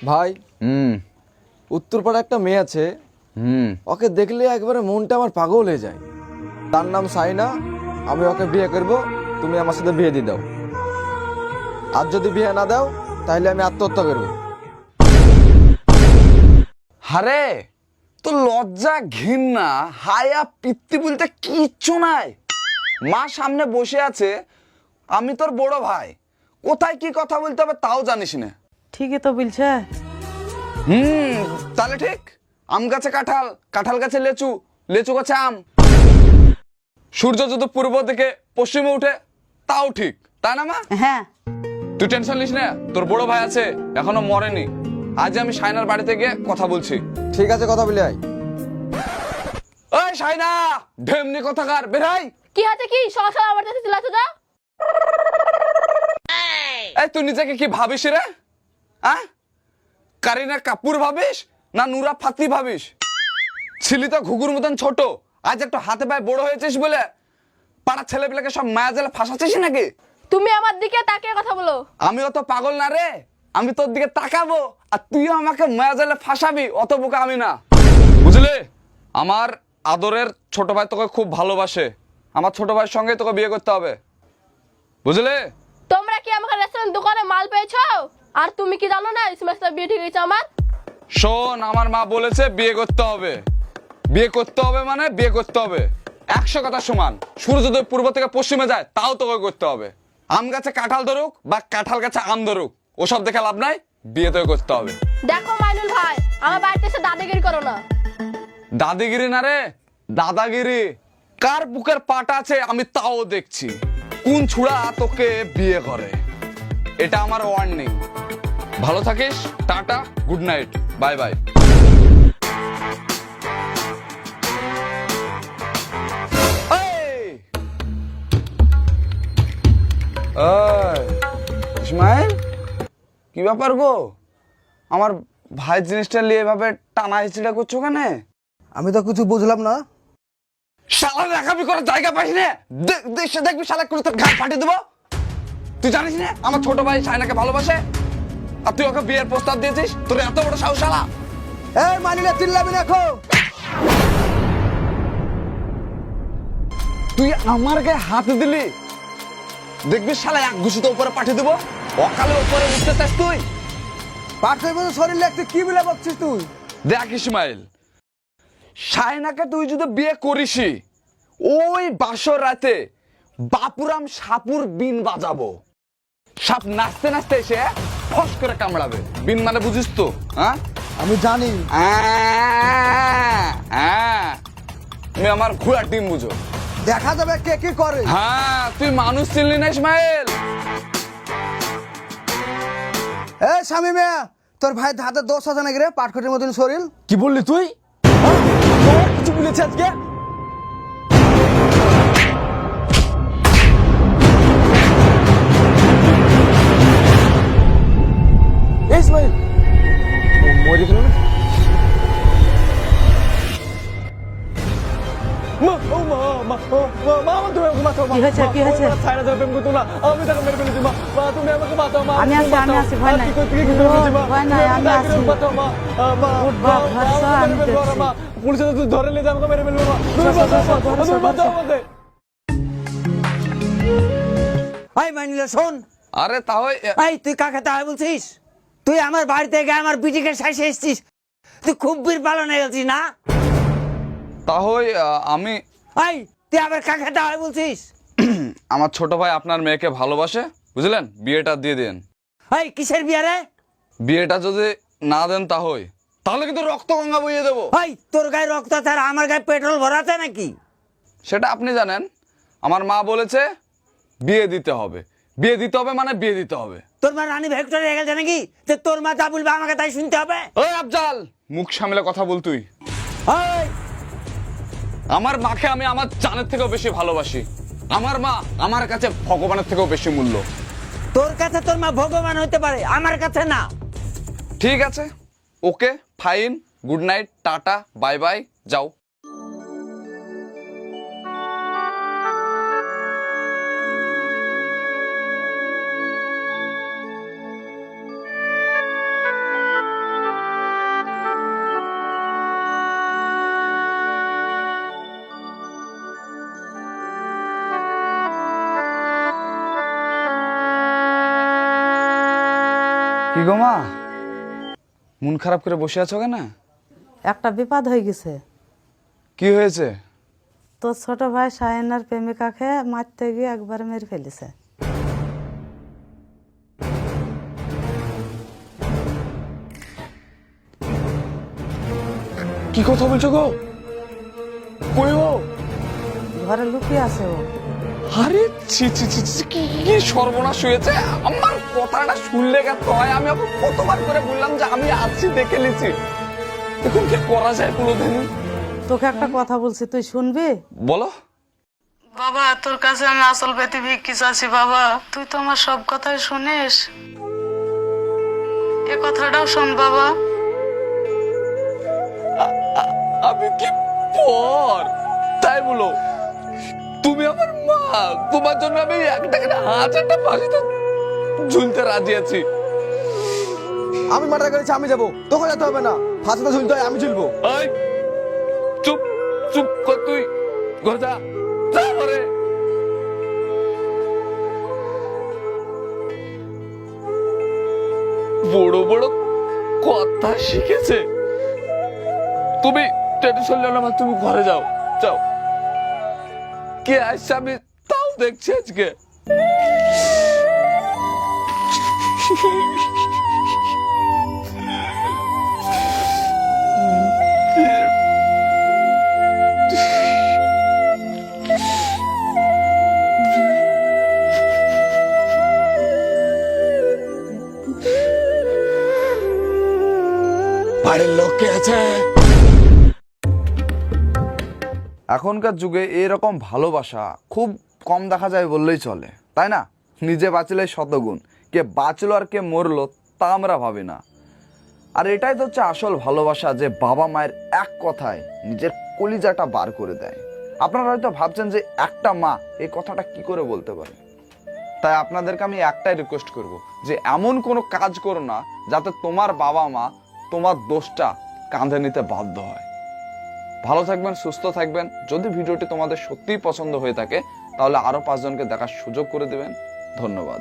ভাই হুম উত্তরপাড়া একটা মেয়ে আছে, হুম ওকে দেখলে একবারে মনটা আমার পাগল হয়ে যায়। তার নাম সাইনা। আমি ওকে বিয়ে করব, তুমি আমার সাথে বিয়ে দিয়ে দাও। আর যদি বিয়ে না দাও তাহলে আমি আত্মহত্যা করব। হারে তো লজ্জা ঘৃণা হায়া পিত্তি বলতে কিচ্ছু নাই। মা সামনে বসে আছে, আমি তোর বড় ভাই, কোথায় কি কথা বলতে হবে তাও জানিস না। ঠিকই তো বলছে। তাহলে ঠিক। আম গাছে কাঁঠাল, কাঁঠাল গাছে লেচু, লেচু গাছে আম। সূর্য যদি পূর্ব দিকে পশ্চিমে উঠে তাও ঠিক, তাই না মা? হ্যাঁ, তুই টেনশন নিস না, তোর বড় ভাই আছে, এখনো মরেনি। আজ আমি সাইনার বাড়িতে গিয়ে কথা বলছি। ঠিক আছে, কথা বলে আয়। ওই সাইনা, ঢেমনি কথাকার, বেরাই। কি আছে কি সকাল আমার কাছে চিল্লাছো যা। এই তুই নিজেকে কি ভাবিস রে? কারিনা কাপুর ভাবিস না নুরা ফাতি ভাবিস? ছিলি তো ঘুঘুর মতন ছোট, আজ একটু হাতে পায়ে বড় হয়েছিস বলে পাড়ার ছেলেপেলেকে সব মায়া জালে ফাঁসাচ্ছিস নাকি? তুমি আমার দিকে তাকিয়ে কথা বলো। আমি অত পাগল না রে, আমি তোর দিকে তাকাবো আর তুইও আমাকে মায়া জালে ফাঁসাবি, অত বোকা আমি না, বুঝলি? আমার আদরের ছোট ভাই তোকে খুব ভালোবাসে, আমার ছোট ভাইয়ের সঙ্গে তোকে বিয়ে করতে হবে, বুঝলি? তোমরা কি আমাকে রেস্টুরেন্ট দোকানে মাল পেয়েছো? আর তুমি কি জানো না ইসমাইল বিয়ে ঠিক হয়েছে আমার? শোন, আমার মা বলেছে বিয়ে করতে হবে, বিয়ে করতে হবে মানে বিয়ে করতে হবে, 100 কথা সমান। সূর্য যদি পূর্ব থেকে পশ্চিমে যায় তাও তোকে করতে হবে। আম গাছে কাঁঠাল ধরুক বা কাঁঠাল গাছে আম ধরুক, ওসব দেখে লাভ নাই, বিয়ে তোকে করতে হবে। দেখো মাইনুল ভাই, আমার বাড়িতে এসে দাদাগিরি করো না। দাদিগিরি না রে, দাদাগিরি। কার বুকের পাটা আছে আমি তাও দেখছি, কোন ছুড়া তোকে বিয়ে করে। এটা আমার ওয়ার্নিং। ভালো থাকিস, tata, good night, bye bye. Ismail, কি ব্যাপার গো? আমার ভাই জিনিসটা নিয়ে এভাবে টানা হিচড়া করছো কেন? আমি তো কিছু বুঝলাম না। শালা দেখাবি করার জায়গা পাইস না, দেশে দেখবি শালা করে তোর ঘাট ফাটিয়ে দেবো। তুই জানিস না আমার ছোট ভাই সাইনাকে ভালোবাসে, আর তুই ওকে বিয়ের প্রস্তাব দিয়েছিস? তোর এত বড় সাহস শালা! এই মানিলে চিল্লাবি না খো। তুই আমার গায়ে হাত দিলি, দেখবি শালা এক ঘুষিতে উপরে পাঠিয়ে দেবো। অকালে উপরে উঠতে চাস তুই? পাঠের মতো শরীর লাগতে কি বলে বকছিস তুই? দেখ ইসমাইল, সাইনাকে তুই যদি বিয়ে করিসই, ওই বাসর রাতে বাপুরাম সাপুর বিন বাজাবো। সাপ নাচতে নাচতে এসে ফস করে কামড়াবে। বিন মানে বুঝিস তো? হ্যাঁ, আমি জানি। তুমি আমার ঘোড়ার ডিম বুঝো। দেখা যাবে কে কি করে। হ্যাঁ, তুই মানুষ চিনলি না ইসমাইল। এই স্বামী মেয়া, তোর ভাইয়ের হাতে দোষ আছে নাকি রে? পাটখটির মতন শরীর। কি বললি তুই? কিছু বলেছে আজকে? এই ইসমাইল মরে গেল না? কি হয়েছে, কি হয়েছে? আমি আছি, ভয় নাই। ভয় নাই, আমি আছি। উঠ বাপ, ধরছো, আমি দেখছি। এই মানিলে শোন। আরে তাহলে এই তুই কাকে তাই বলছিস? তুই আমার বাড়িতে গিয়ে আমার বিটিকে শেষে এসেছিস। তুই খুব বীর পালন হয়ে গেছিস না? তাহলে আমি এই তুই আবার কাকে তাই বলছিস? আমার ছোট ভাই আপনার মেয়েকে ভালোবাসে, বুঝলেন? বিয়েটা দিয়ে দেন। এই কিসের বিয়ে রে? বিয়েটা যদি না দেন তাহলে কিন্তু রক্ত গঙ্গা বইয়ে দেবো। এই তোর গায়ে রক্ত ছাড়া আমার গায়ে পেট্রোল ভরাতে নাকি? সেটা আপনি জানেন। আমার মা বলেছে বিয়ে দিতে হবে, বিয়ে দিতে হবে মানে বিয়ে দিতে হবে। তোর মা রানী ভেক্টর হয়ে গেছে নাকি যে তোর মা যা বলবে আমাকে তাই শুনতে হবে? ওই আফজাল, মুখ সামলে কথা বল তুই। এই আমার মাকে আমি আমার জানের থেকেও বেশি ভালোবাসি। আমার মা আমার কাছে ভগবানের থেকেও বেশি মূল্য। তোর কাছে তোর মা ভগবান হতে পারে, আমার কাছে না। ঠিক আছে, okay, fine, good night, tata, bye bye, যাও। কি গো মা, মন খারাপ করে বসে আছো কেন? একটা বিপদ হয়ে গেছে। কি হয়েছে? তোর ছোট ভাই শাহিনার প্রেমিকাকে মারতে গিয়ে একবার মেরে ফেলেছে। কি কথা বলছো গো? কই ও? ঘরে লুকিয়ে আছে ও। আরে ছি ছি ছি ছি, কি কি সর্বনাশ হয়েছে! আমার কথাটা শুনলে গেছে হয়, আমি আপনাকে কতবার করে বললাম যে আমি আছি, দেখে নিছি। এখন কি করা যায় বলো দেখি? তোকে একটা কথা বলছি, তুই শুনবি? বলো। বাবা, তোর কাছে আমি আসল পেতে ভিক্ষি চাচ্ছি বাবা, তুই তো আমার সব কথাই শুনিস, এ কথাটাও শোন বাবা। আমি কি পর তাই বলো? তুমি আমার মা, তোমার জন্য আমি একটা করে 1000টা ফাঁসি তো ঝুলতে রাজি আছি। আমি মার্ডার করেছি, আমি যাবো, তোকে যেতে হবে না। ফাঁসিতে ঝুলতে হয়, আমি ঝুলবো। এই চুপ চুপ কর, তুই ঘরে যা, যা ঘরে। বড় বড় কথা শিখেছে। তুমি টেনশন নিও না মা, তুমি ঘরে যাও, যাও। কে আসছে আমি তাও দেখছি আজকে। বাড়ির লোক কে আছে? এখনকার যুগে এরকম ভালোবাসা খুব কম দেখা যায় বললেই চলে, তাই না? নিজে বাঁচলে শতগুণ, কে বাঁচলো আর কে মরলো তা আমরা ভাবি না। আর এটাই তো হচ্ছে আসল ভালোবাসা, যে বাবা মায়ের এক কথায় নিজের কলিজাটা বার করে দেয়। আপনারা হয়তো ভাবছেন যে একটা মা এই কথাটা কি করে বলতে পারে। তাই আপনাদেরকে আমি একটাই রিকোয়েস্ট করব যে এমন কোনো কাজ করো না যাতে তোমার বাবা মা তোমার দোষটা কাঁধে নিতে বাধ্য হয়। ভালো থাকবেন, সুস্থ থাকবেন। যদি ভিডিওটি তোমাদের সত্যিই পছন্দ হয়ে থাকে তাহলে আরো 5 জনকে দেখার সুযোগ করে দেবেন। ধন্যবাদ।